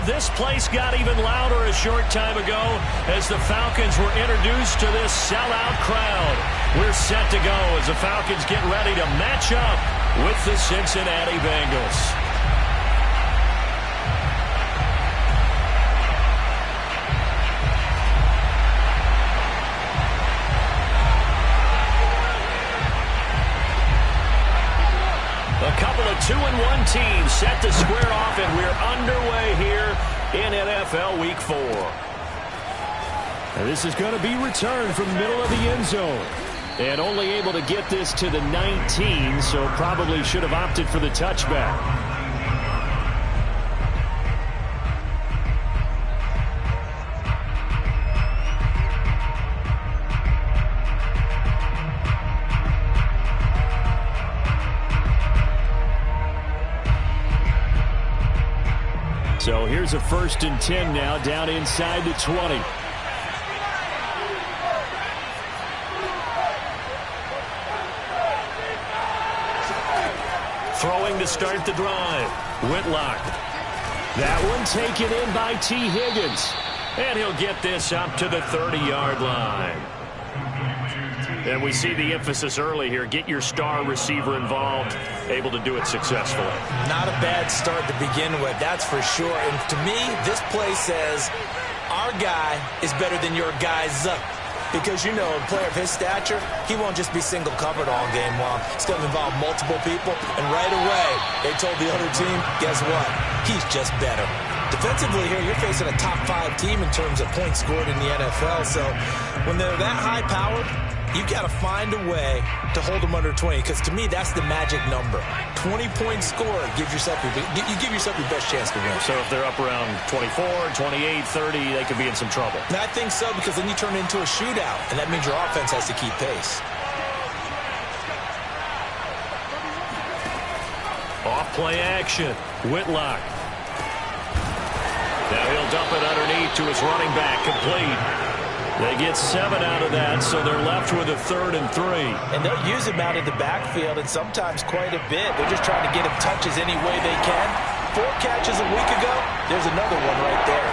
this place got even louder a short time ago as the Falcons were introduced to this sellout crowd. We're set to go as the Falcons get ready to match up with the Cincinnati Bengals. A couple of 2-1 teams set to square off, and we're underway here in NFL Week 4. And this is going to be returned from the middle of the end zone. And only able to get this to the 19, so probably should have opted for the touchback. So here's a 1st and 10 now, down inside the 20. Throwing to start the drive. Whitlock. That one taken in by T. Higgins. And he'll get this up to the 30-yard line. And we see the emphasis early here. Get your star receiver involved. Able to do it successfully. Not a bad start to begin with, that's for sure. And to me, this play says our guy is better than your guy's up. Because, you know, a player of his stature, he won't just be single covered all game long. It's going to involve multiple people. And right away, they told the other team, guess what? He's just better. Defensively here, you're facing a top 5 team in terms of points scored in the NFL. So when they're that high-powered, you've got to find a way to hold them under 20, because to me, that's the magic number. 20-point score gives yourself you give yourself your best chance to win. So if they're up around 24, 28, 30, they could be in some trouble. And I think so, because then you turn it into a shootout, and that means your offense has to keep pace. Off-play action. Whitlock. Now he'll dump it underneath to his running back, complete. They get 7 out of that, so they're left with a 3rd and 3. And they'll use him out of the backfield, and sometimes quite a bit. They're just trying to get him touches any way they can. 4 catches a week ago, there's another one right there.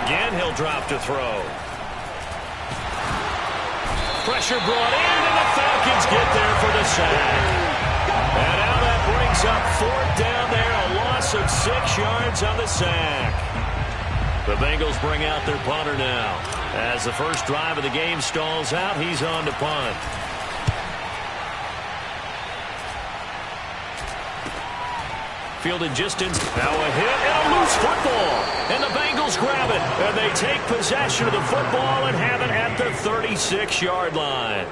Again, he'll drop to throw. Pressure brought in, and the Falcons get there for the sack. And now that brings up 4th down there, a loss of 6 yards on the sack. The Bengals bring out their punter now. As the first drive of the game stalls out, he's on to punt. Fielded just in. Now a hit and a loose football. And the Bengals grab it. And they take possession of the football and have it at the 36-yard line.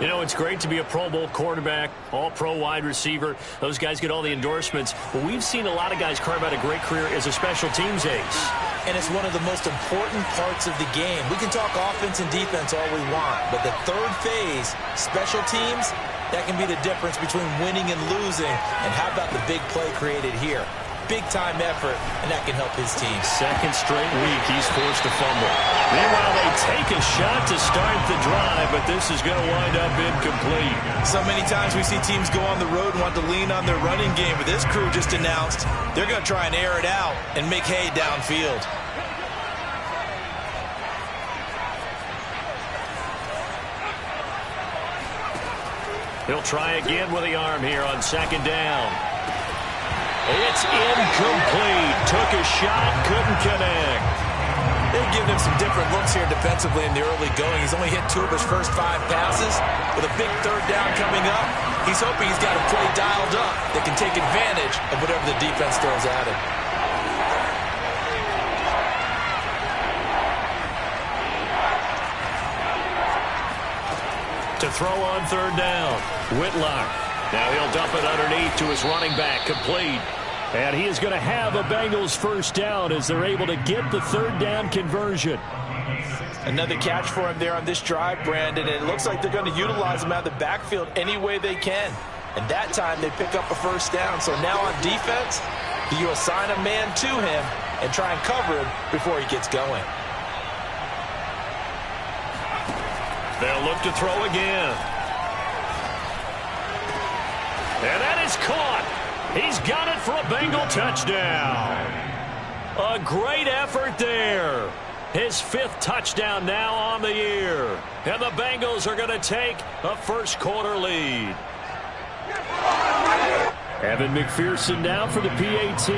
You know, it's great to be a Pro Bowl quarterback, all-pro wide receiver. Those guys get all the endorsements. But we've seen a lot of guys carve out a great career as a special teams ace. And it's one of the most important parts of the game. We can talk offense and defense all we want, but the third phase, special teams, that can be the difference between winning and losing. And how about the big play created here? Big-time effort, and that can help his team. 2nd straight week, he's forced to fumble. Meanwhile, they take a shot to start the drive, but this is going to wind up incomplete. So many times we see teams go on the road and want to lean on their running game, but this crew just announced they're going to try and air it out and make hay downfield. He'll try again with the arm here on 2nd down. It's incomplete. Took a shot, couldn't connect. They've given him some different looks here defensively in the early going. He's only hit 2 of his first 5 passes. With a big 3rd down coming up, he's hoping he's got a play dialed up that can take advantage of whatever the defense throws at him. To throw on 3rd down, Whitlock. Now he'll dump it underneath to his running back, complete. And he is going to have a Bengals 1st down as they're able to get the 3rd down conversion. Another catch for him there on this drive, Brandon, and it looks like they're going to utilize him out of the backfield any way they can. And that time they pick up a 1st down. So now on defense, do you assign a man to him and try and cover him before he gets going? They'll look to throw again. is caught. He's got it for a Bengal touchdown. A great effort there. His 5th touchdown now on the year. And the Bengals are going to take a first-quarter lead. Evan McPherson now for the PAT.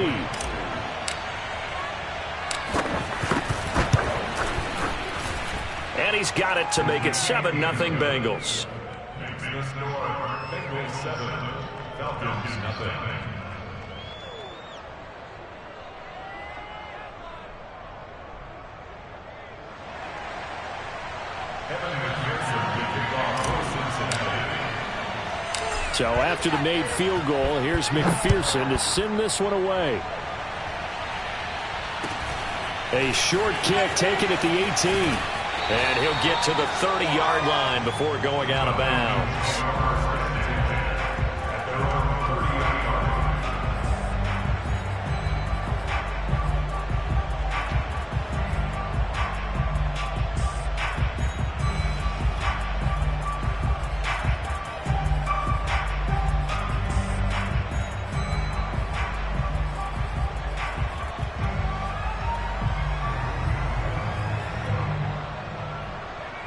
And he's got it to make it 7-0 Bengals. Bengals 7, Falcons nothing. So after the made field goal, here's McPherson to send this one away. A short kick taken at the 18. And he'll get to the 30-yard line before going out of bounds.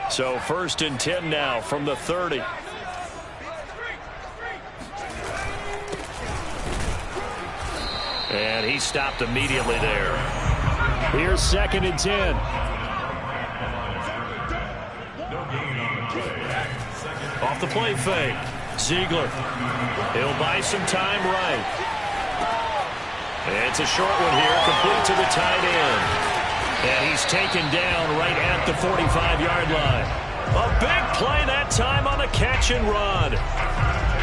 So 1st and 10 now from the 30. And he stopped immediately there. Here's 2nd and 10. Off the play fake. Ziegler. He'll buy some time right. It's a short one here, complete to the tight end. And he's taken down right at the 45-yard line. A big play that time on the catch and run.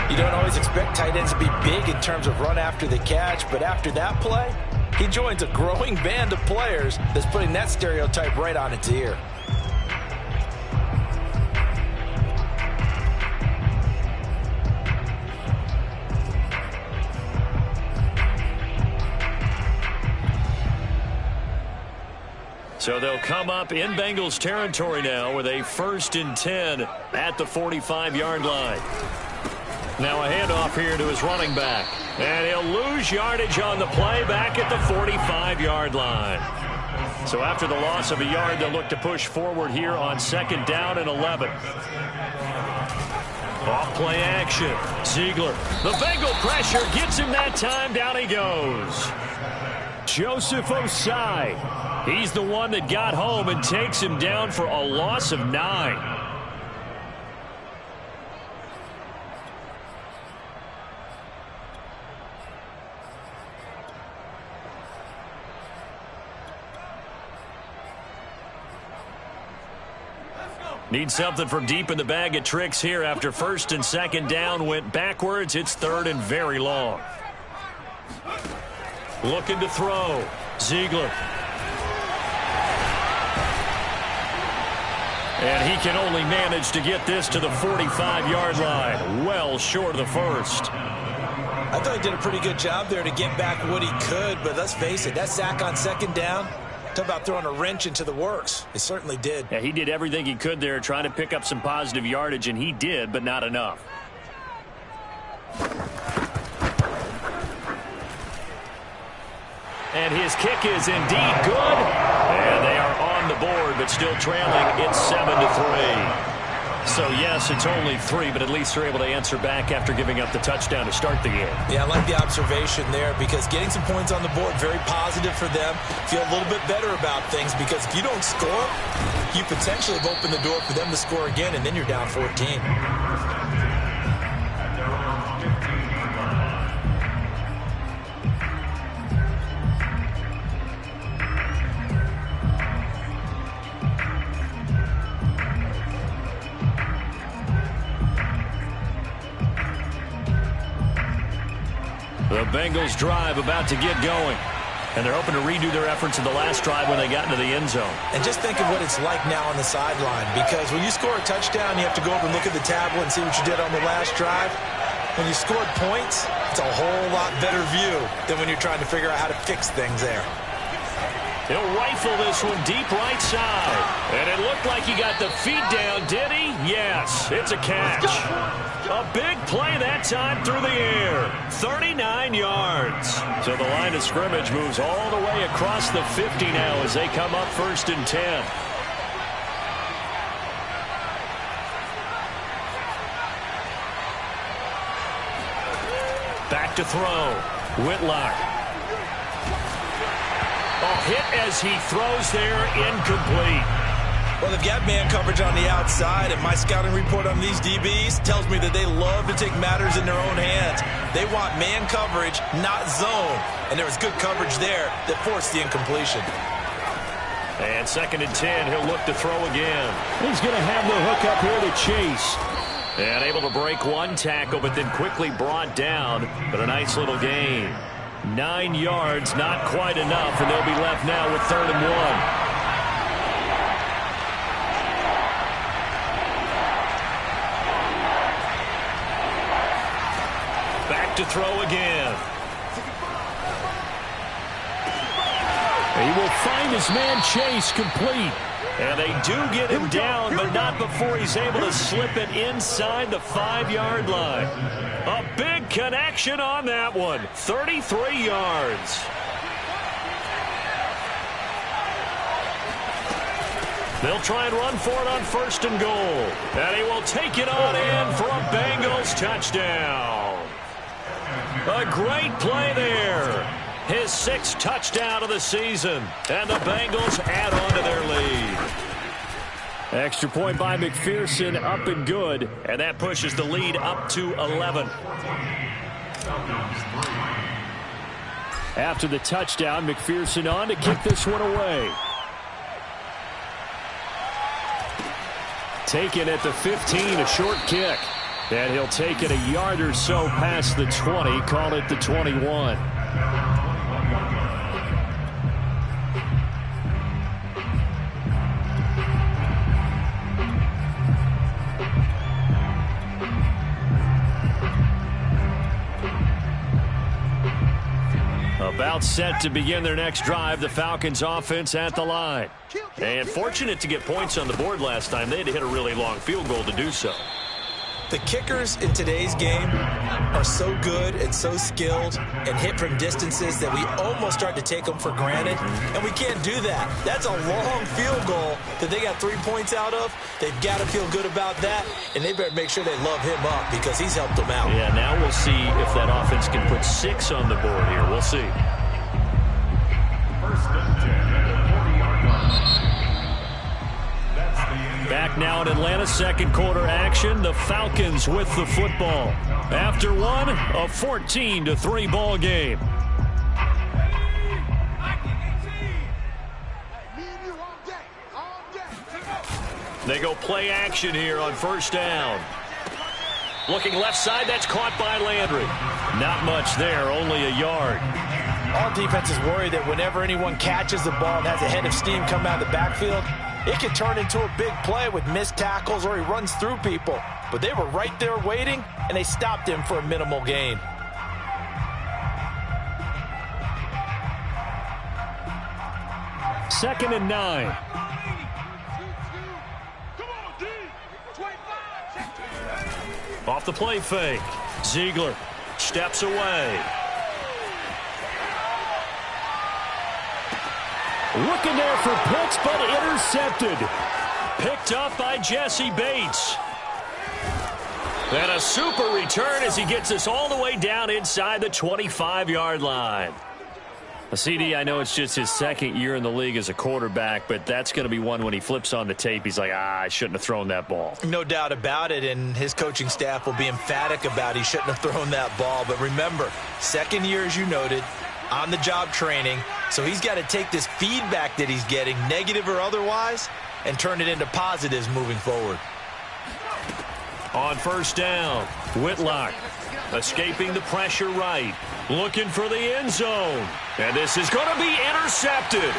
You don't always expect tight ends to be big in terms of run after the catch, but after that play, he joins a growing band of players that's putting that stereotype right on its ear. So they'll come up in Bengals territory now with a 1st and 10 at the 45-yard line. Now a handoff here to his running back. And he'll lose yardage on the play back at the 45-yard line. So after the loss of a yard, they'll look to push forward here on 2nd down and 11. Off play action. Ziegler. The Bengal pressure gets him that time. Down he goes. Joseph Osai. He's the one that got home and takes him down for a loss of 9. Need something from deep in the bag of tricks here after 1st and 2nd down went backwards. It's 3rd and very long. Looking to throw. Ziegler. And he can only manage to get this to the 45-yard line. Well short of the 1st. I thought he did a pretty good job there to get back what he could, but let's face it, that sack on 2nd down, talk about throwing a wrench into the works. It certainly did. Yeah, he did everything he could there trying to pick up some positive yardage, and he did, but not enough. And his kick is indeed good. And they are on the board, but still trailing. It's 7-3. So, yes, it's only 3, but at least they're able to answer back after giving up the touchdown to start the game. Yeah, I like the observation there because getting some points on the board, very positive for them. Feel a little bit better about things because if you don't score, you potentially have opened the door for them to score again, and then you're down 14. The Bengals drive about to get going. And they're hoping to redo their efforts in the last drive when they got into the end zone. And just think of what it's like now on the sideline, because when you score a touchdown, you have to go over and look at the tablet and see what you did on the last drive. When you scored points, it's a whole lot better view than when you're trying to figure out how to fix things there. He'll rifle this one deep right side. And it looked like he got the feet down, did he? Yes, it's a catch. A big play that time through the air. 39 yards. So the line of scrimmage moves all the way across the 50 now as they come up 1st and 10. Back to throw. Whitlock. Hit as he throws there, incomplete. Well, they've got man coverage on the outside, and my scouting report on these DBs tells me that they love to take matters in their own hands. They want man coverage, not zone. And there was good coverage there that forced the incompletion. And 2nd and 10, he'll look to throw again. He's going to have the hook up here to Chase. And able to break one tackle, but then quickly brought down. But a nice little gain. 9 yards, not quite enough, and they'll be left now with 3rd and 1. Back to throw again. He will find his man Chase complete. And they do get him down, but not before he's able to slip it inside the 5-yard line. A big connection on that one. 33 yards. They'll try and run for it on 1st and goal. And he will take it on in for a Bengals touchdown. A great play there. His 6th touchdown of the season. And the Bengals add on to their lead. Extra point by McPherson, up and good. And that pushes the lead up to 11. After the touchdown, McPherson on to kick this one away. Taken at the 15, a short kick. And he'll take it a yard or so past the 20, call it the 21. About set to begin their next drive, the Falcons offense at the line. And fortunate to get points on the board last time. They had to hit a really long field goal to do so. The kickers in today's game are so good and so skilled and hit from distances that we almost start to take them for granted, and we can't do that. That's a long field goal that they got 3 points out of. They've got to feel good about that, and they better make sure they love him up because he's helped them out. Yeah, now we'll see if that offense can put 6 on the board here. We'll see. 1st and 10 at the 40-yard line. Back now in Atlanta, 2nd quarter action. The Falcons with the football. After one, a 14-3 ball game. They go play action here on 1st down. Looking left side, that's caught by Landry. Not much there, only a yard. All defenses worry that whenever anyone catches the ball and has a head of steam come out of the backfield, it can turn into a big play with missed tackles or he runs through people. But they were right there waiting, and they stopped him for a minimal gain. Second and 9. Off the play fake. Ziegler steps away. Looking there for Pitts, but intercepted. Picked up by Jesse Bates. And a super return as he gets us all the way down inside the 25-yard line. CD, I know it's just his 2nd year in the league as a quarterback, but that's going to be one when he flips on the tape. He's like, I shouldn't have thrown that ball. No doubt about it, and his coaching staff will be emphatic about he shouldn't have thrown that ball. But remember, 2nd year, as you noted, on-the-job training. So he's got to take this feedback that he's getting, negative or otherwise, and turn it into positives moving forward. On 1st down, Whitlock escaping the pressure right. Looking for the end zone. And this is going to be intercepted.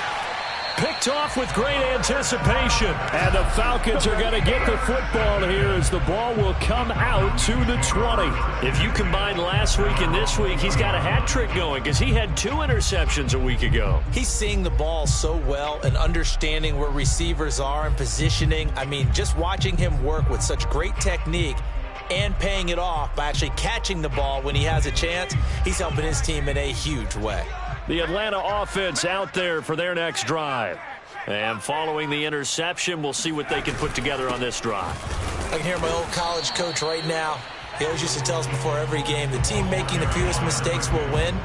Picked off with great anticipation. And the Falcons are going to get the football here as the ball will come out to the 20. If you combine last week and this week, he's got a hat trick going because he had 2 interceptions a week ago. He's seeing the ball so well and understanding where receivers are and positioning. I mean, just watching him work with such great technique and paying it off by actually catching the ball when he has a chance, he's helping his team in a huge way. The Atlanta offense out there for their next drive. And following the interception, we'll see what they can put together on this drive. I can hear my old college coach right now. He always used to tell us before every game, the team making the fewest mistakes will win.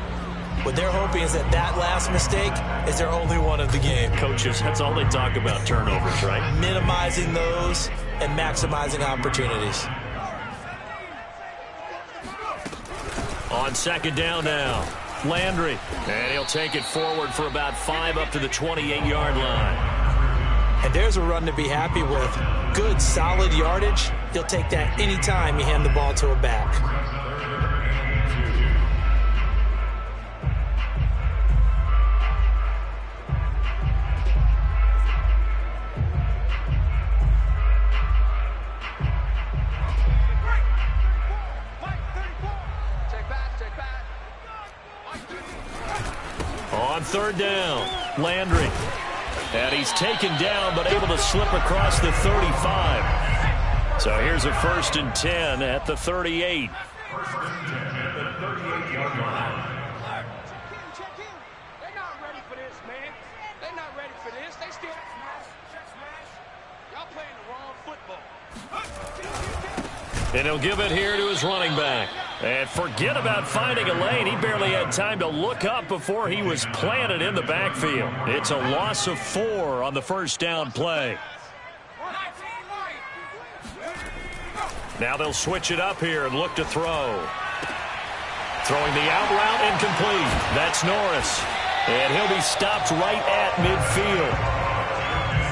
What they're hoping is that last mistake is their only one of the game. Coaches, that's all they talk about, turnovers, right? Minimizing those and maximizing opportunities. On second down now, Landry. And he'll take it forward for about 5 up to the 28-yard line. And there's a run to be happy with. Good, solid yardage. He'll take that anytime you hand the ball to a back. On third down, Landry. And he's taken down but able to slip across the 35. So here's a 1st and 10 at the 38. First and 10 at the 38-yard line. Check in. They're not ready for this, man. They're not ready for this. They still y'all playing the wrong football. And he'll give it here to his running back. And forget about finding a lane. He barely had time to look up before he was planted in the backfield. It's a loss of 4 on the first down play. Now they'll switch it up here and look to throw. Throwing the out route incomplete. That's Norris. And he'll be stopped right at midfield.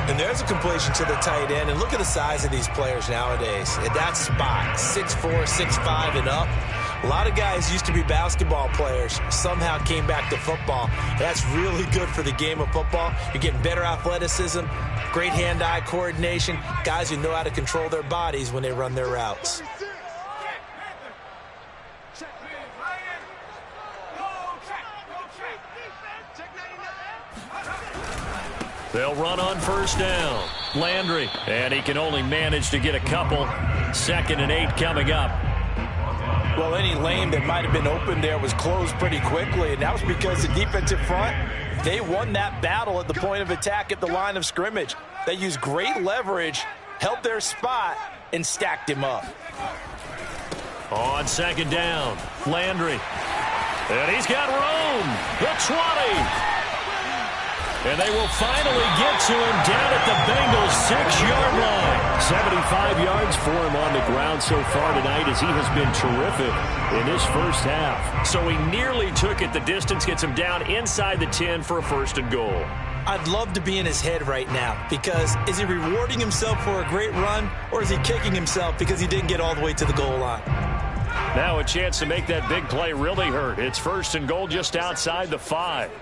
And there's a completion to the tight end. And look at the size of these players nowadays. At that spot, 6'4", 6'5", and up. A lot of guys used to be basketball players, somehow came back to football. That's really good for the game of football. You're getting better athleticism, great hand-eye coordination, guys who know how to control their bodies when they run their routes. They'll run on first down. Landry. And he can only manage to get a couple. 2nd and 8 coming up. Well, any lane that might have been open there was closed pretty quickly, and that was because the defensive front, they won that battle at the point of attack at the line of scrimmage. They used great leverage, held their spot, and stacked him up. On second down, Landry. And he's got room. The 20. And they will finally get to him down at the Bengals' 6-yard line. 75 yards for him on the ground so far tonight as he has been terrific in this first half. So he nearly took it the distance, gets him down inside the 10 for a 1st and goal. I'd love to be in his head right now because is he rewarding himself for a great run or is he kicking himself because he didn't get all the way to the goal line? Now a chance to make that big play really hurt. It's 1st and goal just outside the 5.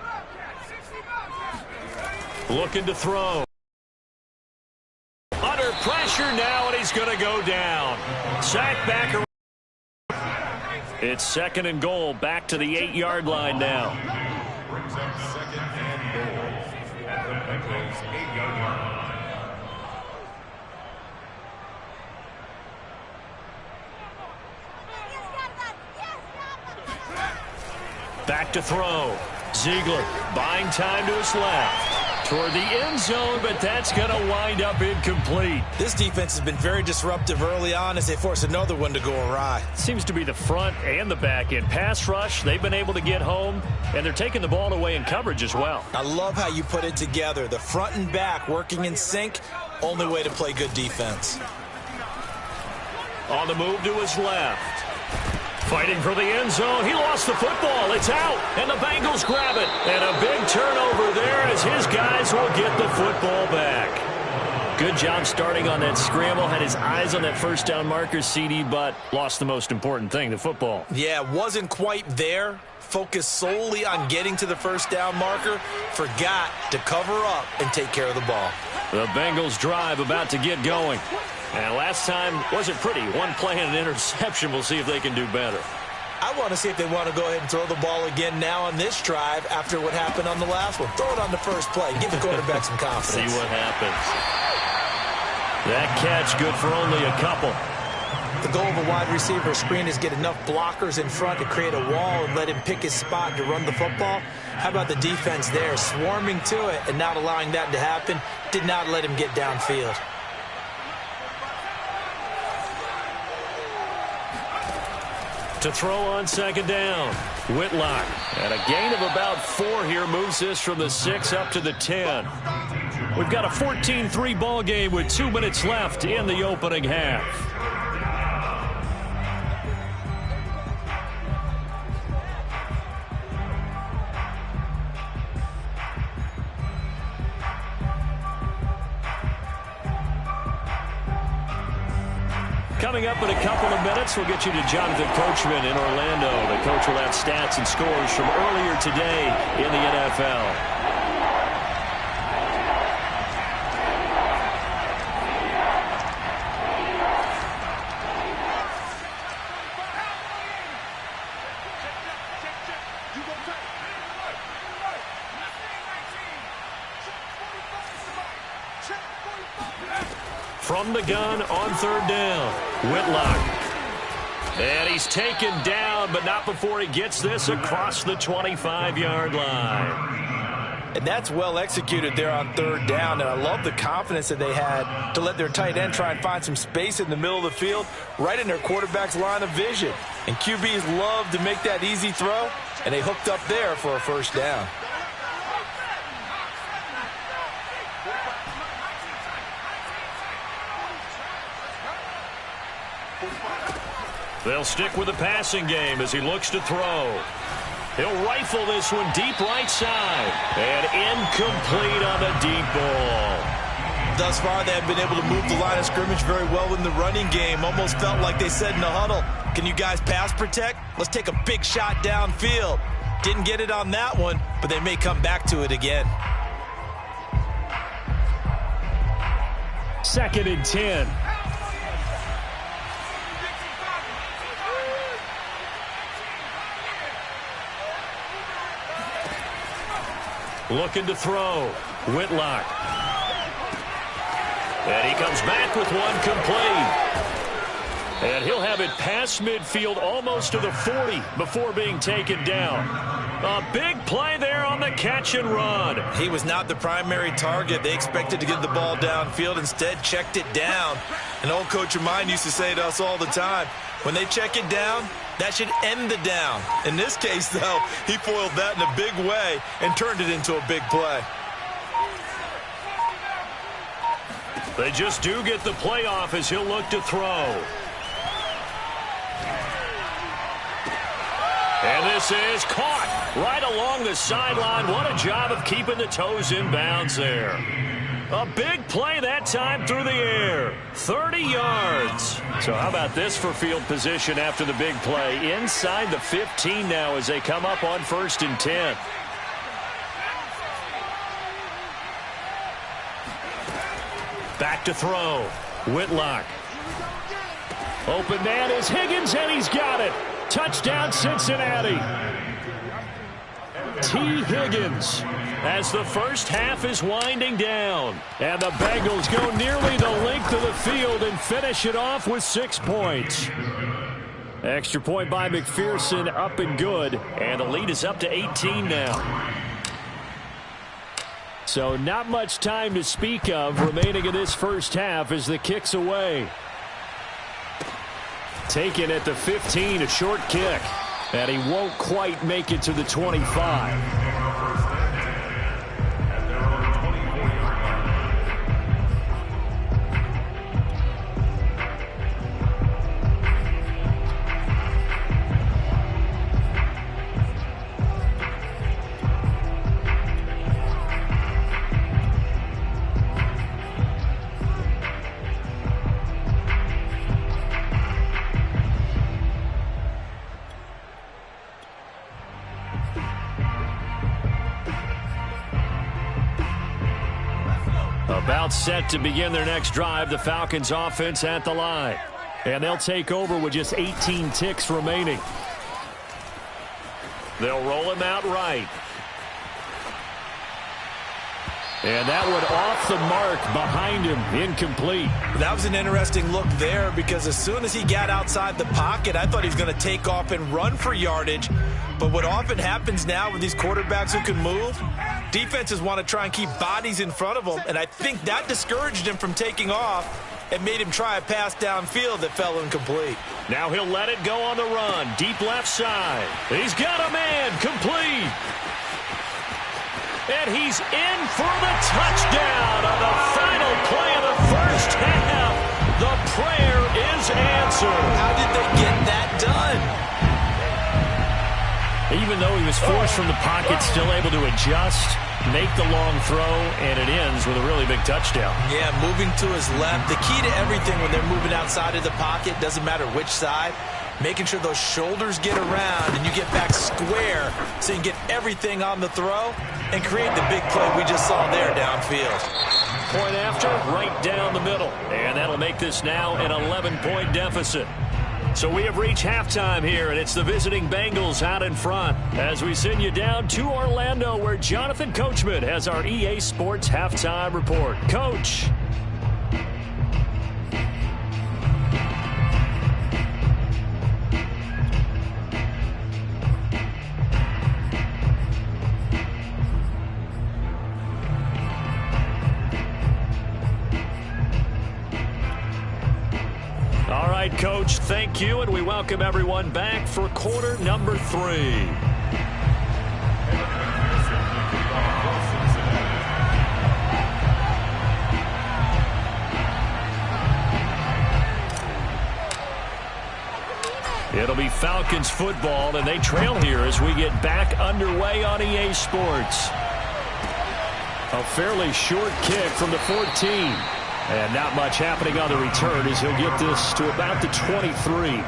Looking to throw. Under pressure now, and he's going to go down. Sack back around. It's 2nd and goal, back to the 8-yard line now. Brings up 2nd and goal at the Bengals' 8-yard line. Back to throw. Ziegler buying time to his left. Toward the end zone, but that's going to wind up incomplete. This defense has been very disruptive early on as they force another one to go awry. Seems to be the front and the back end. Pass rush, they've been able to get home, and they're taking the ball away in coverage as well. I love how you put it together. The front and back working in sync, only way to play good defense. On the move to his left. Fighting for the end zone. He lost the football. It's out, and the Bengals grab it. And a big turnover there as his guys will get the football back. Good job starting on that scramble. Had his eyes on that first down marker, CD, but lost the most important thing, the football. Yeah, wasn't quite there. Focused solely on getting to the first down marker. Forgot to cover up and take care of the ball. The Bengals drive about to get going. And last time wasn't pretty. One play and an interception. We'll see if they can do better. I want to see if they want to go ahead and throw the ball again now on this drive after what happened on the last one. Throw it on the first play. Give the quarterback some confidence. See what happens. That catch good for only a couple. The goal of a wide receiver screen is get enough blockers in front to create a wall and let him pick his spot to run the football. How about the defense there, swarming to it and not allowing that to happen? Did not let him get downfield. To throw on second down, Whitlock. And a gain of about 4 here moves this from the 6 up to the 10. We've got a 14-3 ball game with 2 minutes left in the opening half. Coming up in a couple of minutes, we'll get you to Jonathan Coachman in Orlando. The coach will have stats and scores from earlier today in the NFL. From the gun on third down, Whitlock. And he's taken down, but not before he gets this across the 25-yard line. And that's well executed there on third down. And I love the confidence that they had to let their tight end try and find some space in the middle of the field, right in their quarterback's line of vision. And QBs love to make that easy throw, and they hooked up there for a first down. They'll stick with the passing game as he looks to throw. He'll rifle this one deep right side. And incomplete on the deep ball. Thus far, they have been able to move the line of scrimmage very well in the running game. Almost felt like they said in the huddle, can you guys pass protect? Let's take a big shot downfield. Didn't get it on that one, but they may come back to it again. 2nd and 10. Looking to throw. Whitlock. And he comes back with one complete. And he'll have it past midfield almost to the 40 before being taken down. A big play there on the catch and run. He was not the primary target. They expected to get the ball downfield. Instead, checked it down. An old coach of mine used to say to us all the time, when they check it down, that should end the down. In this case, though, he foiled that in a big way and turned it into a big play. They just do get the play off as he'll look to throw. And this is caught right along the sideline. What a job of keeping the toes in bounds there. A big play that time through the air. 30 yards. So how about this for field position after the big play? Inside the 15 now as they come up on 1st and 10. Back to throw. Whitlock. Open man is Higgins, and he's got it. Touchdown, Cincinnati. T. Higgins as the first half is winding down. And the Bengals go nearly the length of the field and finish it off with 6 points. Extra point by McPherson, up and good. And the lead is up to 18 now. So not much time to speak of remaining in this first half as the kick's away. Taken at the 15, a short kick. And he won't quite make it to the 25. About set to begin their next drive, the Falcons offense at the line. And they'll take over with just 18 ticks remaining. They'll roll him out right. And that one off the mark behind him, incomplete. That was an interesting look there because as soon as he got outside the pocket, I thought he was going to take off and run for yardage. But what often happens now with these quarterbacks who can move, defenses want to try and keep bodies in front of them, and I think that discouraged him from taking off and made him try a pass downfield that fell incomplete. Now he'll let it go on the run, deep left side. He's got a man, complete. And he's in for the touchdown on the final play of the first half. The prayer is answered. How did they get that done? Even though he was forced from the pocket, still able to adjust, make the long throw, and it ends with a really big touchdown. Yeah, moving to his left. The key to everything when they're moving outside of the pocket, doesn't matter which side, making sure those shoulders get around and you get back square so you can get everything on the throw and create the big play we just saw there downfield. Point after, right down the middle. And that'll make this now an 11-point deficit. So we have reached halftime here, and it's the visiting Bengals out in front as we send you down to Orlando where Jonathan Coachman has our EA Sports halftime report. Coach. All right, Coach, thank you, and we welcome everyone back for quarter number 3. It'll be Falcons football, and they trail here as we get back underway on EA Sports. A fairly short kick from the 14. And not much happening on the return as he'll get this to about the 23.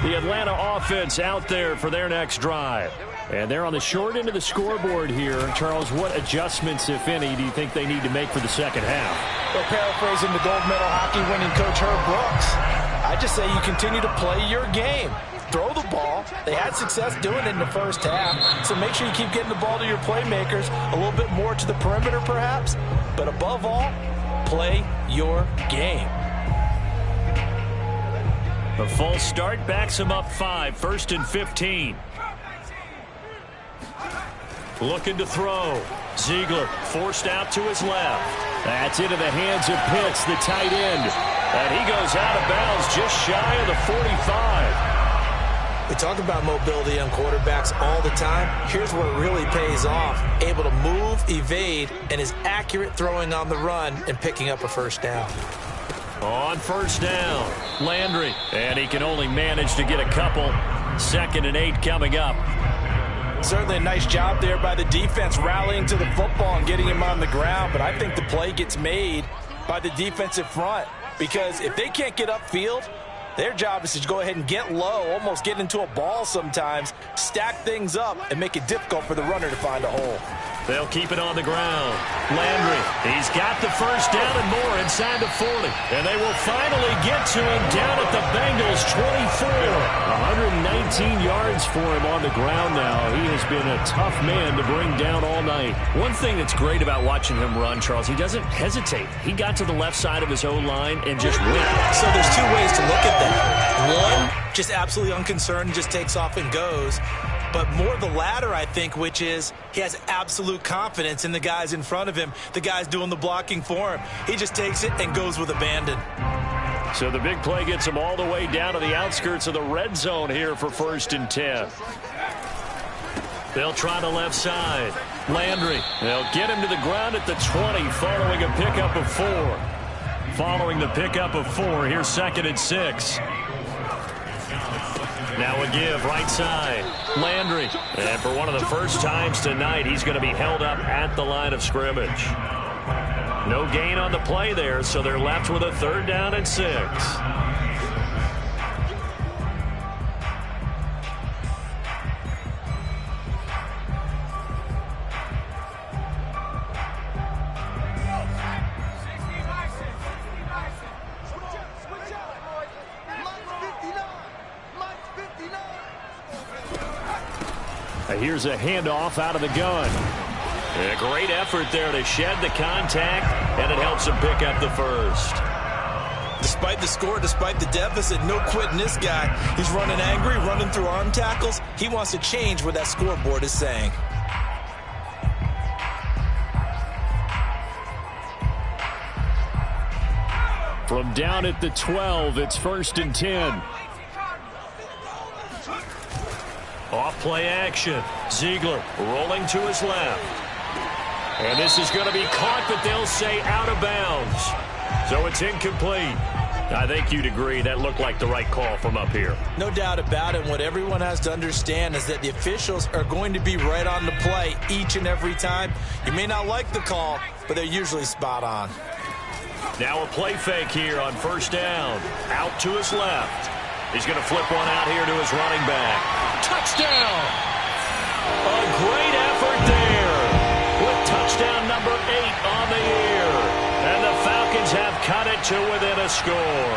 The Atlanta offense out there for their next drive. And they're on the short end of the scoreboard here. Charles, what adjustments, if any, do you think they need to make for the second half? Well, paraphrasing the gold medal hockey winning coach Herb Brooks, I just say you continue to play your game. Throw the ball. They had success doing it in the first half, so make sure you keep getting the ball to your playmakers, a little bit more to the perimeter perhaps, but above all, play your game. The false start backs him up 5, 1st and 15. Looking to throw. Ziegler forced out to his left. That's into the hands of Pitts, the tight end. And he goes out of bounds just shy of the 45. We talk about mobility on quarterbacks all the time. Here's where it really pays off. Able to move, evade, and is accurate throwing on the run and picking up a first down. On first down, Landry. And he can only manage to get a couple. 2nd and 8 coming up. Certainly a nice job there by the defense rallying to the football and getting him on the ground. But I think the play gets made by the defensive front. Because if they can't get upfield, their job is to go ahead and get low, almost get into a ball sometimes, stack things up, and make it difficult for the runner to find a hole. They'll keep it on the ground. Landry, he's got the first down and more inside the 40. And they will finally get to him down at the Bengals 24. 119 yards for him on the ground now. He has been a tough man to bring down all night. One thing that's great about watching him run, Charles, he doesn't hesitate. He got to the left side of his O-line and just went. So there's 2 ways to look at that. One, just absolutely unconcerned, just takes off and goes. But more the latter, I think, which is he has absolute confidence in the guys in front of him, the guys doing the blocking for him. He just takes it and goes with abandon. So the big play gets him all the way down to the outskirts of the red zone here for 1st and 10. They'll try the left side. Landry, they'll get him to the ground at the 20 following a pickup of 4. Following the pickup of 4, here's 2nd and 6. Now a give, right side. Landry. And for one of the first times tonight, he's going to be held up at the line of scrimmage. No gain on the play there, so they're left with a 3rd down and 6. Here's a handoff out of the gun. A great effort there to shed the contact, and it helps him pick up the first. Despite the score, despite the deficit, no quitting this guy. He's running angry, running through arm tackles. He wants to change what that scoreboard is saying. From down at the 12, it's 1st and 10. Off play action. Ziegler rolling to his left. And this is going to be caught, but they'll say out of bounds. So it's incomplete. I think you'd agree that looked like the right call from up here. No doubt about it. What everyone has to understand is that the officials are going to be right on the play each and every time. You may not like the call, but they're usually spot on. Now a play fake here on 1st down. Out to his left. He's going to flip one out here to his running back. Touchdown! A great effort there with touchdown number 8 on the year. And the Falcons have cut it to within a score.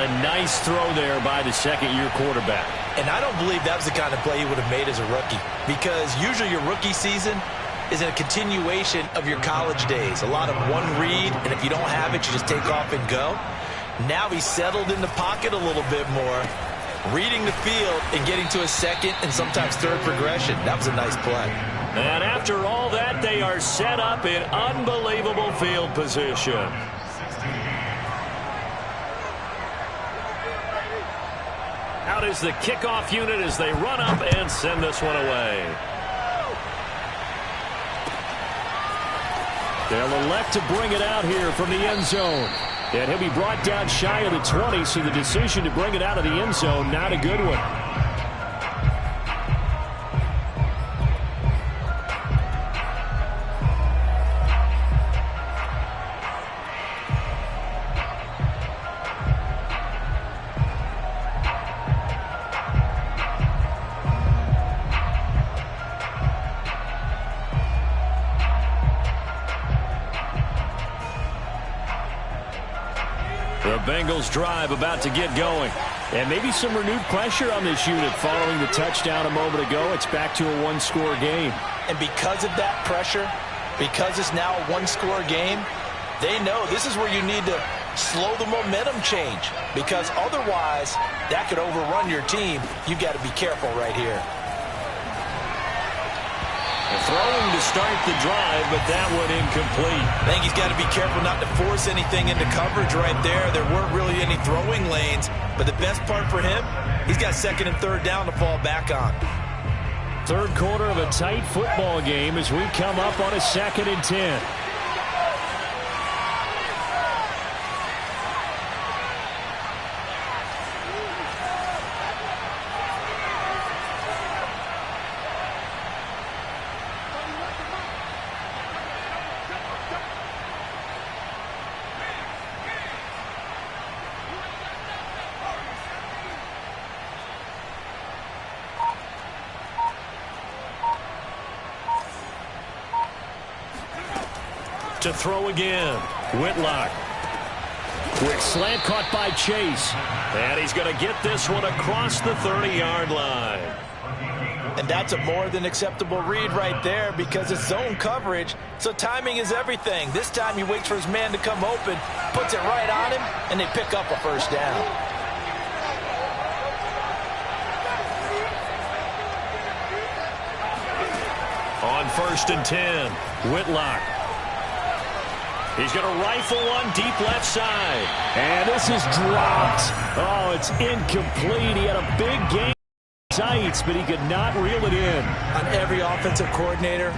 A nice throw there by the second-year quarterback. And I don't believe that was the kind of play he would have made as a rookie, because usually your rookie season is a continuation of your college days. A lot of one read, and if you don't have it, you just take off and go. Now he's settled in the pocket a little bit more, reading the field and getting to a second and sometimes third progression. That was a nice play. And after all that, they are set up in unbelievable field position. Out is the kickoff unit as they run up and send this one away. They'll elect to bring it out here from the end zone. And he'll be brought down shy of the 20, so the decision to bring it out of the end zone, not a good one. The Bengals drive about to get going. And maybe some renewed pressure on this unit following the touchdown a moment ago. It's back to a one-score game. And because of that pressure, because it's now a one-score game, they know this is where you need to slow the momentum change, because otherwise that could overrun your team. You've got to be careful right here. Throwing to start the drive, but that one incomplete. I think he's got to be careful not to force anything into coverage right there. There weren't really any throwing lanes, but the best part for him, he's got 2nd and 3rd down to fall back on. Third quarter of a tight football game as we come up on a 2nd and 10. To throw again. Whitlock. Quick slant caught by Chase. And he's going to get this one across the 30-yard line. And that's a more than acceptable read right there, because it's zone coverage, so timing is everything. This time he waits for his man to come open, puts it right on him, and they pick up a 1st down. On 1st and 10, Whitlock. He's going to rifle one deep left side. And this is dropped. Oh, it's incomplete. He had a big game sights, but he could not reel it in. On every offensive coordinator,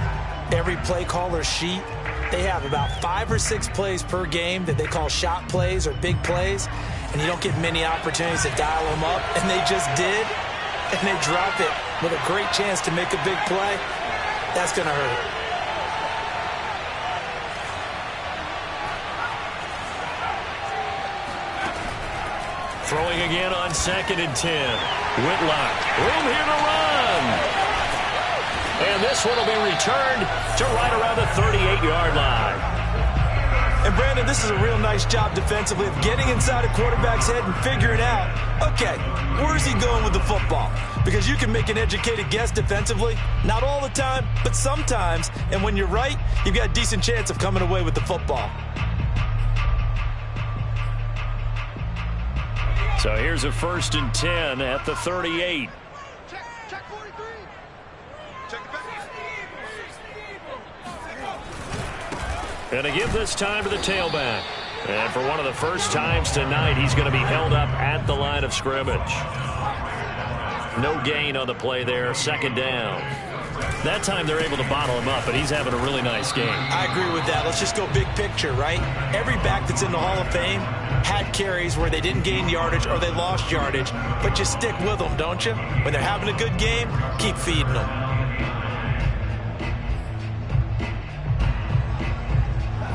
every play caller sheet, they have about 5 or 6 plays per game that they call shot plays or big plays, and you don't get many opportunities to dial them up, and they just did, and they drop it with a great chance to make a big play. That's going to hurt. Throwing again on 2nd and 10. Whitlock, room here to run. And this one will be returned to right around the 38-yard line. And Brandon, this is a real nice job defensively of getting inside a quarterback's head and figuring out, okay, where's he going with the football? Because you can make an educated guess defensively, not all the time, but sometimes. And when you're right, you've got a decent chance of coming away with the football. So here's a 1st and 10 at the 38. Check 43. Check it back. And to give this time to the tailback. And for one of the first times tonight, he's going to be held up at the line of scrimmage. No gain on the play there. 2nd down. That time they're able to bottle him up, but he's having a really nice game. I agree with that. Let's just go big picture, right? Every back that's in the Hall of Fame had carries where they didn't gain yardage or they lost yardage, but you stick with them, don't you? When they're having a good game, keep feeding them.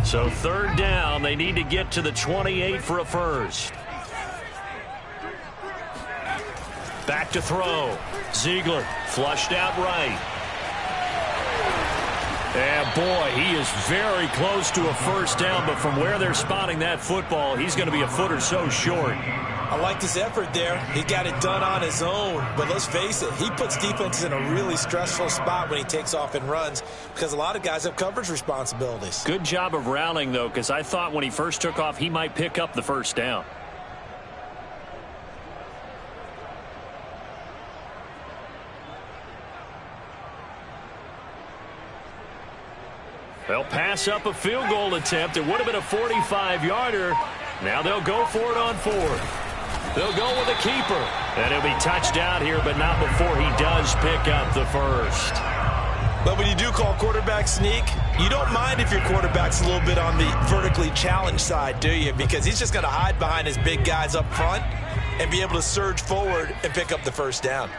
So 3rd down, they need to get to the 28 for a first. Back to throw. Ziegler flushed out right. And boy, he is very close to a first down, but from where they're spotting that football, he's going to be a foot or so short. I liked his effort there. He got it done on his own. But let's face it, he puts defenses in a really stressful spot when he takes off and runs because a lot of guys have coverage responsibilities. Good job of rallying, though, because I thought when he first took off, he might pick up the first down. They'll pass up a field goal attempt. It would have been a 45-yarder. Now they'll go for it on 4th. They'll go with a keeper. And he'll be touched out here, but not before he does pick up the first. But when you do call quarterback sneak, you don't mind if your quarterback's a little bit on the vertically challenged side, do you? Because he's just going to hide behind his big guys up front and be able to surge forward and pick up the first down.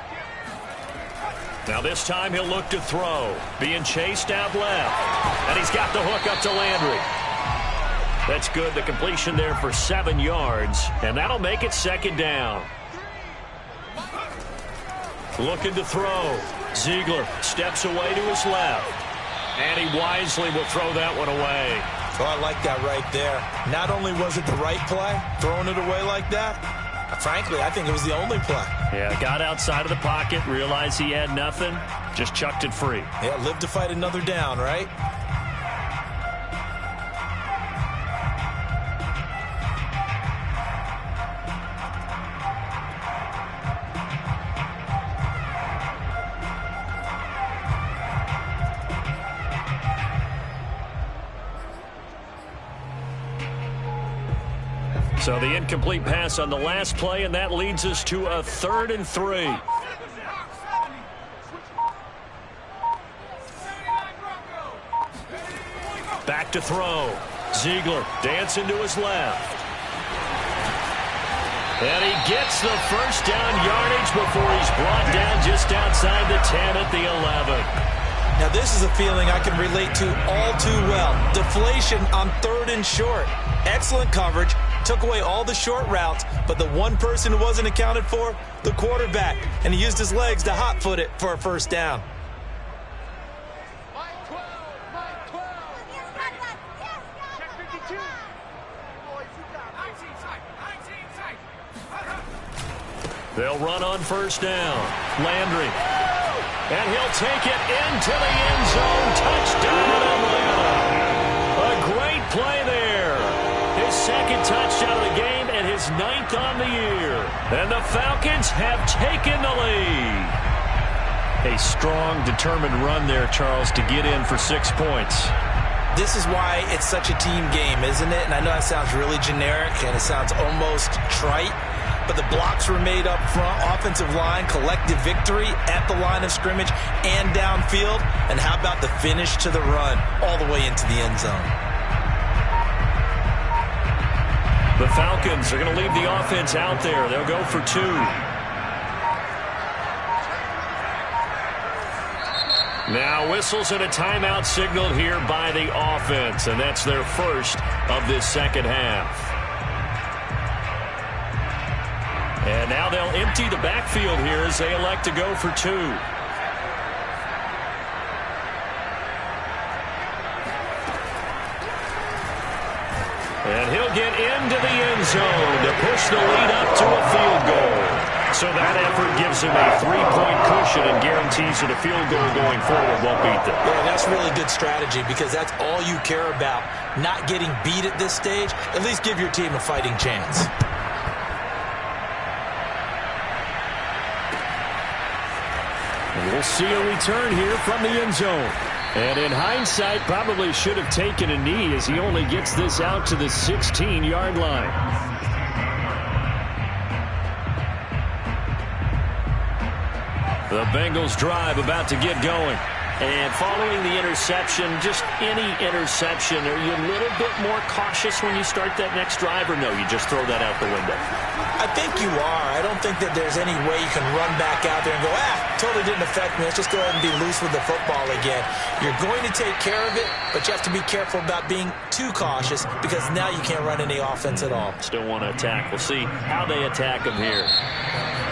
Now this time he'll look to throw. Being chased out left. And he's got the hook up to Landry. That's good. The completion there for 7 yards. And that'll make it 2nd down. Looking to throw. Ziegler steps away to his left. And he wisely will throw that one away. Oh, I like that right there. Not only was it the right play, throwing it away like that, frankly, I think it was the only play. Yeah, got outside of the pocket, realized he had nothing, just chucked it free. Yeah, live to fight another down, right? So the incomplete pass on the last play, and that leads us to a 3rd and 3. Back to throw. Ziegler dancing to his left. And he gets the first down yardage before he's brought down just outside the 10 at the 11. Now this is a feeling I can relate to all too well. Deflation on 3rd and short. Excellent coverage. Took away all the short routes, but the one person who wasn't accounted for, the quarterback. And he used his legs to hot-foot it for a first down. Mike 12. Mike 12. Check 52. Boys, you got 19 sight. They'll run on first down. Landry. And he'll take it into the end zone. Touchdown, Atlanta. A great play there. His 2nd touchdown of the game and his 9th on the year. And the Falcons have taken the lead. A strong, determined run there, Charles, to get in for 6 points. This is why it's such a team game, isn't it? And I know that sounds really generic and it sounds almost trite, but the blocks were made up front, offensive line, collective victory at the line of scrimmage and downfield. And how about the finish to the run all the way into the end zone? The Falcons are going to leave the offense out there. They'll go for 2. Now whistles and a timeout signaled here by the offense, and that's their first of this 2nd half. And now they'll empty the backfield here as they elect to go for 2. And he'll get into the end zone to push the lead up to a field goal. So that effort gives him a 3-point cushion and guarantees that a field goal going forward won't beat them. Yeah, that's really good strategy because that's all you care about. Not getting beat at this stage. At least give your team a fighting chance. And we'll see a return here from the end zone. And in hindsight, probably should have taken a knee as he only gets this out to the 16-yard line. The Bengals drive about to get going. And following the interception, just any interception, are you a little bit more cautious when you start that next drive, or no, you just throw that out the window? I think you are. I don't think that there's any way you can run back out there and go, totally didn't affect me. Let's just go ahead and be loose with the football again. You're going to take care of it, but you have to be careful about being too cautious because now you can't run any offense at all. Still want to attack. We'll see how they attack him here.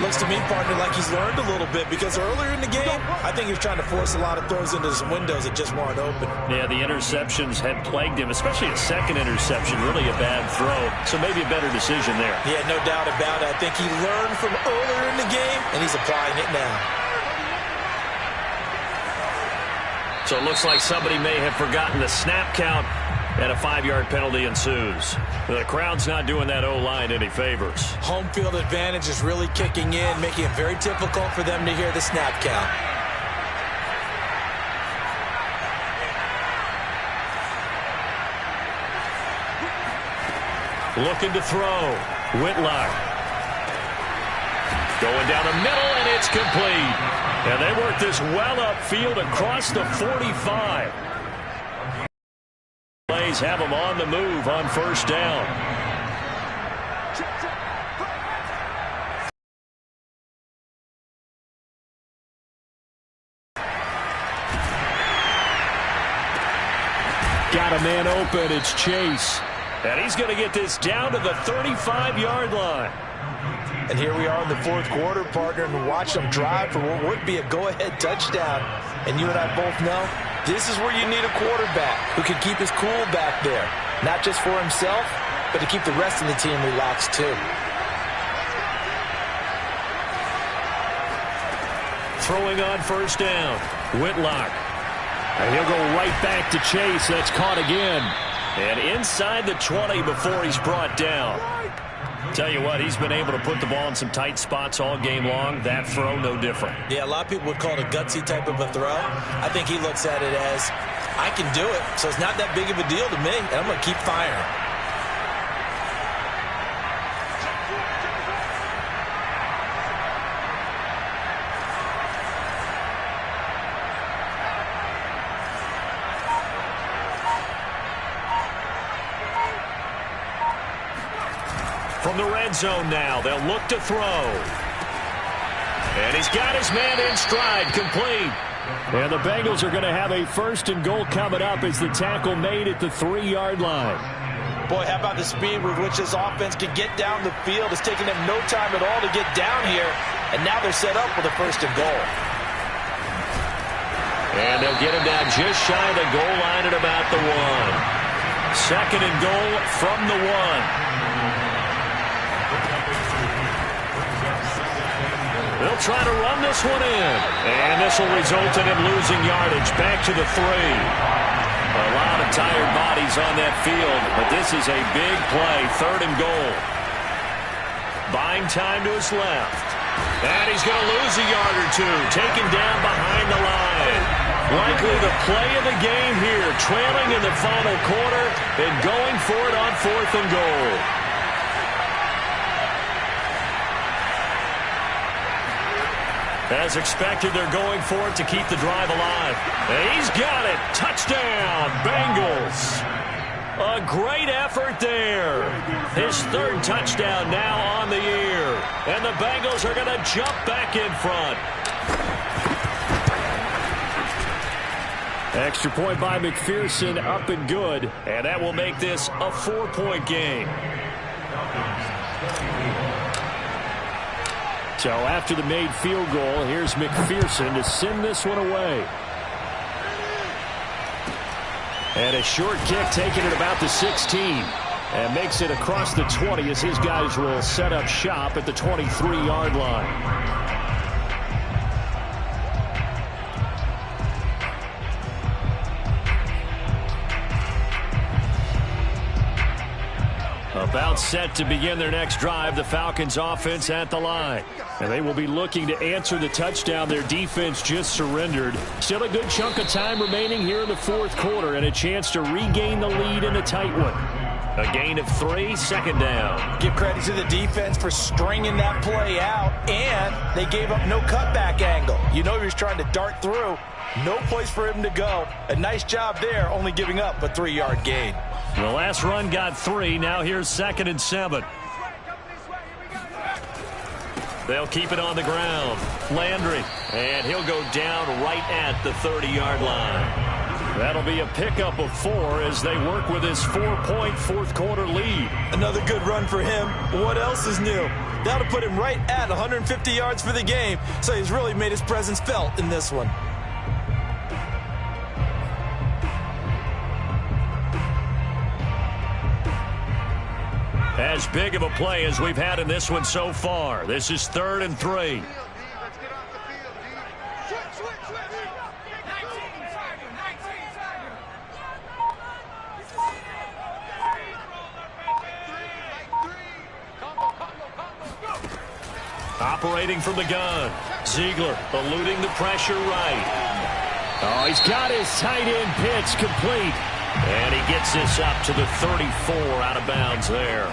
Looks to me, partner, like he's learned a little bit because earlier in the game, I think he was trying to force a lot of throws into some windows that just weren't open. Yeah, the interceptions had plagued him, especially a second interception, really a bad throw. So maybe a better decision there. Yeah, no doubt about it. I think he learned from earlier in the game, and he's applying it now. So it looks like somebody may have forgotten the snap count, and a 5-yard penalty ensues. The crowd's not doing that O-line any favors. Home field advantage is really kicking in, making it very difficult for them to hear the snap count. Looking to throw. Whitlock. Going down the middle, and it's complete. And they work this well upfield across the 45. Plays have them on the move on first down. Got a man open. It's Chase. And he's going to get this down to the 35-yard line. And here we are in the fourth quarter, partner, and watch them drive for what would be a go-ahead touchdown. And you and I both know this is where you need a quarterback who can keep his cool back there. Not just for himself, but to keep the rest of the team relaxed too. Throwing on first down. Whitlock. And he'll go right back to Chase. That's caught again. And inside the 20 before he's brought down. Tell you what, he's been able to put the ball in some tight spots all game long. That throw, no different. Yeah, a lot of people would call it a gutsy type of a throw. I think he looks at it as, I can do it, so it's not that big of a deal to me, and I'm going to keep firing. From the red zone now, they'll look to throw. And he's got his man in stride, complete. And the Bengals are going to have a first and goal coming up as the tackle made at the 3-yard line. Boy, how about the speed with which this offense can get down the field? It's taking them no time at all to get down here. And now they're set up with a first and goal. And they'll get him down just shy of the goal line at about the 1. Second and goal from the 1. They'll try to run this one in. And this will result in him losing yardage back to the 3. A lot of tired bodies on that field, but this is a big play, third and goal. Buying time to his left. And he's going to lose a yard or two, taken down behind the line. Likely the play of the game here, trailing in the final quarter and going for it on fourth and goal. As expected, they're going for it to keep the drive alive. And he's got it. Touchdown, Bengals. A great effort there. His third touchdown now on the year. And the Bengals are going to jump back in front. Extra point by McPherson, up and good. And that will make this a 4-point game. So after the made field goal, here's McPherson to send this one away. And a short kick taken at about the 16. And makes it across the 20 as his guys will set up shop at the 23-yard line. About set to begin their next drive, the Falcons offense at the line. And they will be looking to answer the touchdown their defense just surrendered. Still a good chunk of time remaining here in the fourth quarter and a chance to regain the lead in a tight one. A gain of 3, second down. Give credit to the defense for stringing that play out, and they gave up no cutback angle. You know he was trying to dart through. No place for him to go. A nice job there, only giving up a 3-yard gain. The last run got 3. Now here's 2nd and 7. They'll keep it on the ground. Landry, and he'll go down right at the 30-yard line. That'll be a pickup of 4 as they work with his 4-point fourth-quarter lead. Another good run for him. What else is new? That'll put him right at 150 yards for the game, so he's really made his presence felt in this one. As big of a play as we've had in this one so far. This is 3rd and 3. Operating from the gun. Ziegler eluding the pressure right. Oh, he's got his tight end pitch complete. And he gets this up to the 34 out of bounds there.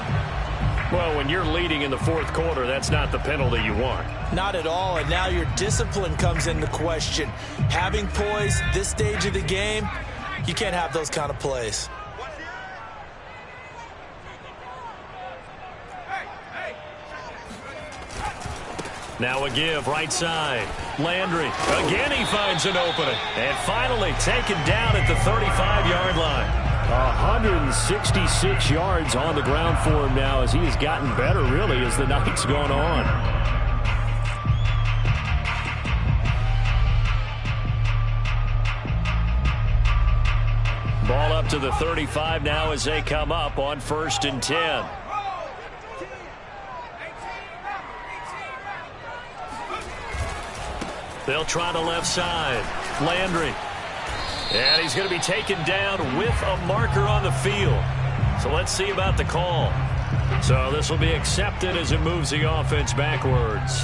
Well, when you're leading in the fourth quarter, that's not the penalty you want. Not at all, and now your discipline comes into question. Having poise this stage of the game, you can't have those kind of plays. Now a give, right side. Landry, again he finds an opening. And finally taken down at the 35-yard line. 166 yards on the ground for him now as he has gotten better, really, as the night's gone on. Ball up to the 35 now as they come up on 1st and 10. They'll try the left side. Landry. And he's going to be taken down with a marker on the field. So let's see about the call. So this will be accepted as it moves the offense backwards.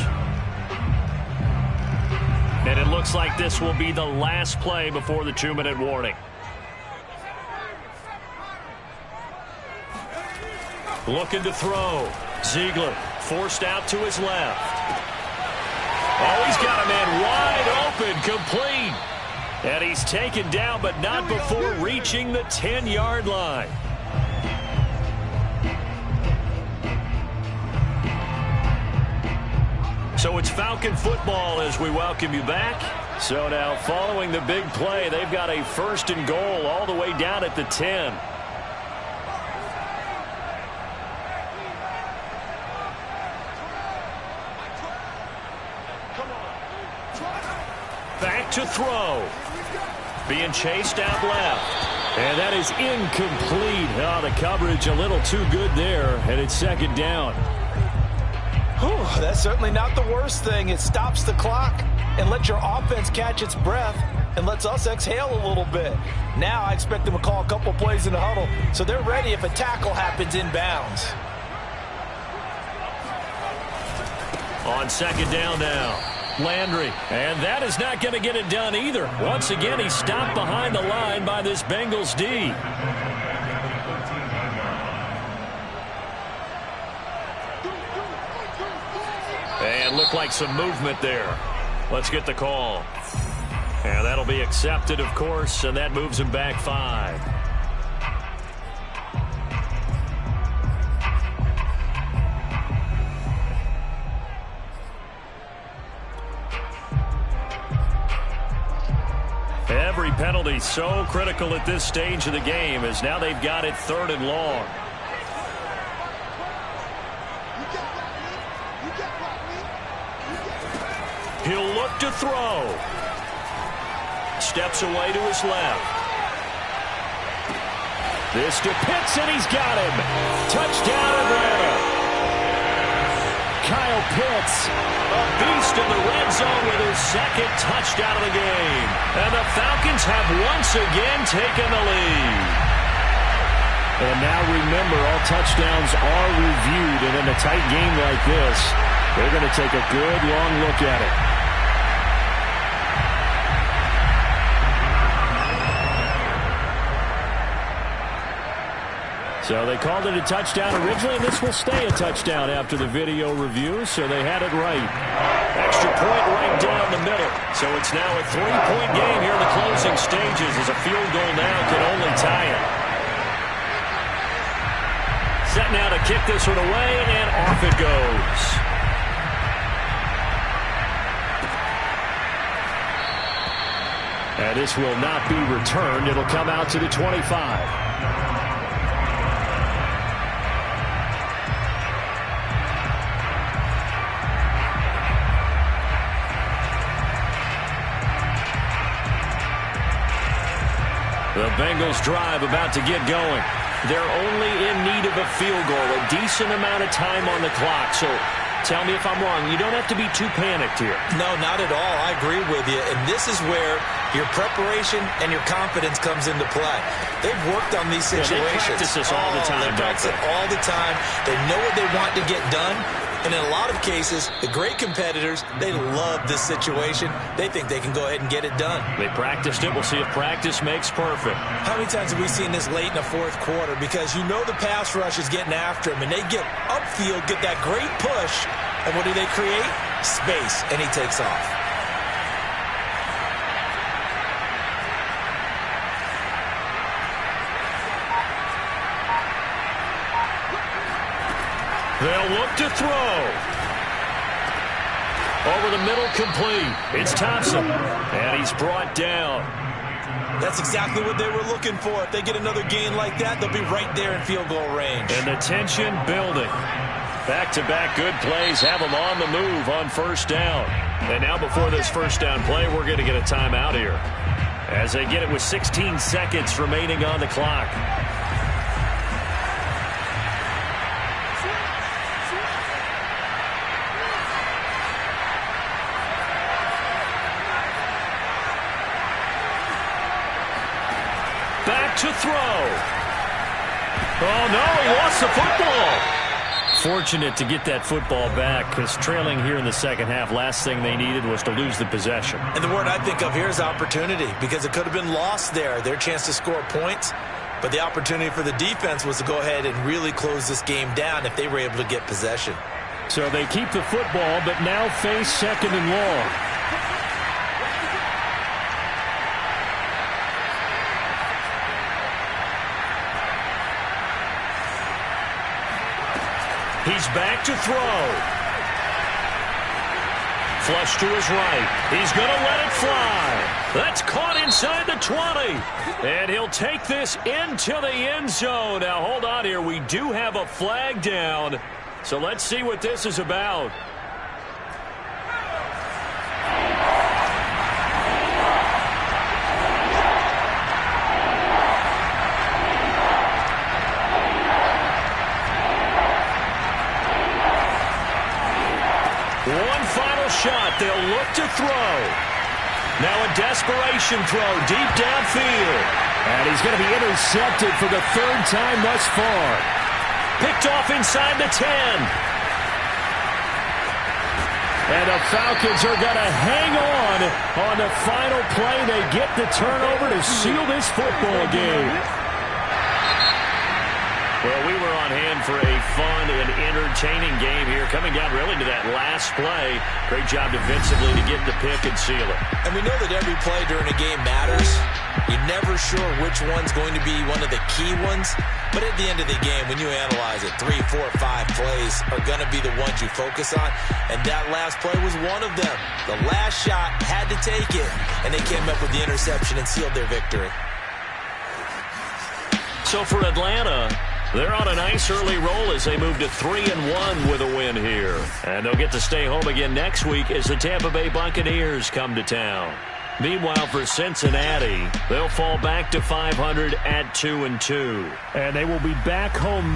And it looks like this will be the last play before the 2-minute warning. Looking to throw. Ziegler forced out to his left. Oh, he's got a man wide open, complete. And he's taken down, but not before reaching the 10-yard line. So it's Falcon football as we welcome you back. So now following the big play, they've got a 1st and goal all the way down at the 10. Back to throw. Being chased out left. And that is incomplete. Oh, the coverage a little too good there, and it's 2nd down. Whew, that's certainly not the worst thing. It stops the clock and lets your offense catch its breath and lets us exhale a little bit. Now I expect them to call a couple plays in the huddle so they're ready if a tackle happens inbounds. On 2nd down now. Landry, and that is not going to get it done either. Once again, he's stopped behind the line by this Bengals D. And looked like some movement there. Let's get the call. And that'll be accepted, of course, and that moves him back 5. Every penalty so critical at this stage of the game as now they've got it 3rd and long. He'll look to throw. Steps away to his left. This to Pitts, and he's got him. Touchdown, Atlanta. Kyle Pitts, a beast in the red zone with his second touchdown of the game. And the Falcons have once again taken the lead. And now remember, all touchdowns are reviewed, and in a tight game like this, they're going to take a good long look at it. So they called it a touchdown originally, and this will stay a touchdown after the video review, so they had it right. Extra point right down the middle. So it's now a 3-point game here in the closing stages as a field goal now can only tie it. Set now to kick this one away, and off it goes. And this will not be returned. It'll come out to the 25. The Bengals drive about to get going. They're only in need of a field goal, a decent amount of time on the clock. So tell me if I'm wrong. You don't have to be too panicked here. No, not at all. I agree with you. And this is where your preparation and your confidence comes into play. They've worked on these situations. Yeah, they practice this all the time. They practice it all the time. They know what they want to get done. And in a lot of cases, the great competitors, they love this situation. They think they can go ahead and get it done. They practiced it. We'll see if practice makes perfect. How many times have we seen this late in the fourth quarter? Because you know the pass rush is getting after him, and they get upfield, get that great push, and what do they create? Space, and he takes off. They'll look to throw. Over the middle, complete. It's Thompson, and he's brought down. That's exactly what they were looking for. If they get another gain like that, they'll be right there in field goal range. And the tension building. Back-to-back good plays have them on the move on first down. And now before this first down play, we're going to get a timeout here, as they get it with 16 seconds remaining on the clock. Back to throw. Oh, no, he lost the football. Fortunate to get that football back, because trailing here in the second half, last thing they needed was to lose the possession. And the word I think of here is opportunity, because it could have been lost there, their chance to score points. But the opportunity for the defense was to go ahead and really close this game down if they were able to get possession. So they keep the football, but now face second and long. He's back to throw. Flush to his right. He's going to let it fly. That's caught inside the 20. And he'll take this into the end zone. Now, hold on here. We do have a flag down. So let's see what this is about. One final shot. They'll look to throw. Now a desperation throw deep downfield. And he's going to be intercepted for the third time thus far. Picked off inside the 10. And the Falcons are going to hang on the final play. They get the turnover to seal this football game. Well, we were on hand for a fun and entertaining game here, coming down really to that last play. Great job defensively to get the pick and seal it. And we know that every play during a game matters. You're never sure which one's going to be one of the key ones. But at the end of the game, when you analyze it, 3, 4, 5 plays are going to be the ones you focus on. And that last play was one of them. The last shot had to take it, and they came up with the interception and sealed their victory. So for Atlanta, they're on a nice early roll as they move to 3-1 with a win here. And they'll get to stay home again next week as the Tampa Bay Buccaneers come to town. Meanwhile, for Cincinnati, they'll fall back to 500 at 2-2. And they will be back home next.